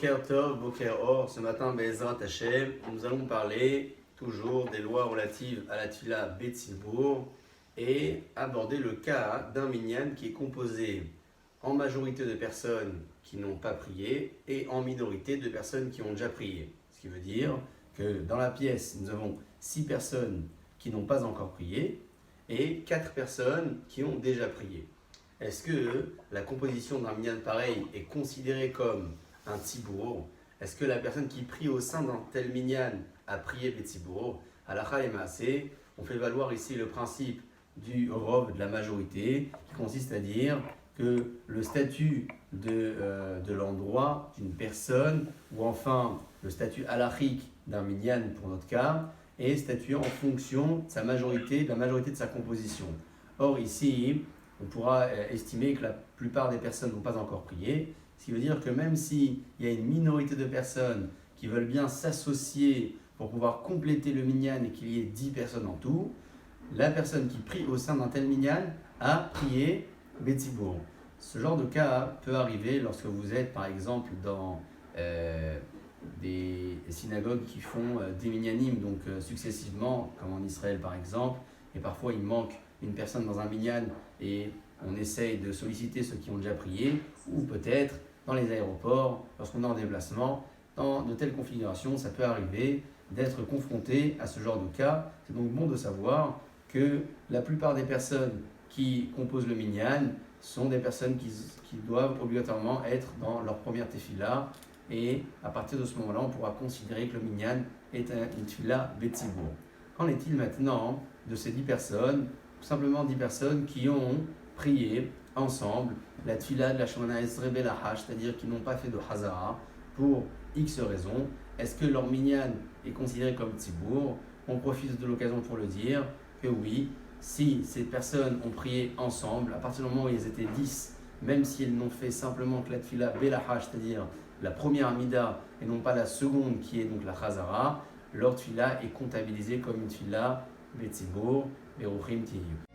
Boker Tov, Boker Or, ce matin, Be'ezrat Hashem, nous allons parler toujours des lois relatives à la Tfila Betzibur et aborder le cas d'un minyan qui est composé en majorité de personnes qui n'ont pas prié et en minorité de personnes qui ont déjà prié. Ce qui veut dire que dans la pièce, nous avons 6 personnes qui n'ont pas encore prié et 4 personnes qui ont déjà prié. Est-ce que la composition d'un minyan pareil est considérée comme un tzibour? Est-ce que la personne qui prie au sein d'un tel minyan a prié betzibour? Halacha et maaseh, on fait valoir ici le principe du rov, de la majorité, qui consiste à dire que le statut de l'endroit, d'une personne, ou enfin le statut halachique d'un minyan pour notre cas, est statué en fonction de sa majorité, de la majorité de sa composition. Or ici, on pourra estimer que la plupart des personnes n'ont pas encore prié, ce qui veut dire que même s'il y a une minorité de personnes qui veulent bien s'associer pour pouvoir compléter le minyan et qu'il y ait 10 personnes en tout, la personne qui prie au sein d'un tel minyan a prié Betzibour. Ce genre de cas peut arriver lorsque vous êtes par exemple dans des synagogues qui font des minyanim, donc successivement, comme en Israël par exemple, et parfois il manque une personne dans un minyan et on essaye de solliciter ceux qui ont déjà prié, ou peut-être dans les aéroports, lorsqu'on est en déplacement, dans de telles configurations, ça peut arriver d'être confronté à ce genre de cas. C'est donc bon de savoir que la plupart des personnes qui composent le minyan sont des personnes qui doivent obligatoirement être dans leur première tefila, et à partir de ce moment-là, on pourra considérer que le minyan est une tefila betzibour. Qu'en est-il maintenant de ces 10 personnes, tout simplement 10 personnes qui ont prié ensemble la tefila de la Shemona Esrei Belachash, c'est-à-dire qui n'ont pas fait de Hazara pour X raisons? Est-ce que leur minyan est considéré comme tzibour? On profite de l'occasion pour le dire que oui, si ces personnes ont prié ensemble, à partir du moment où ils étaient 10, même s'ils n'ont fait simplement que la tefila Belachash, c'est-à-dire la première amida et non pas la seconde qui est donc la Hazara, leur tefila est comptabilisée comme une tefila Betzibour, Beruchim Tihiyu.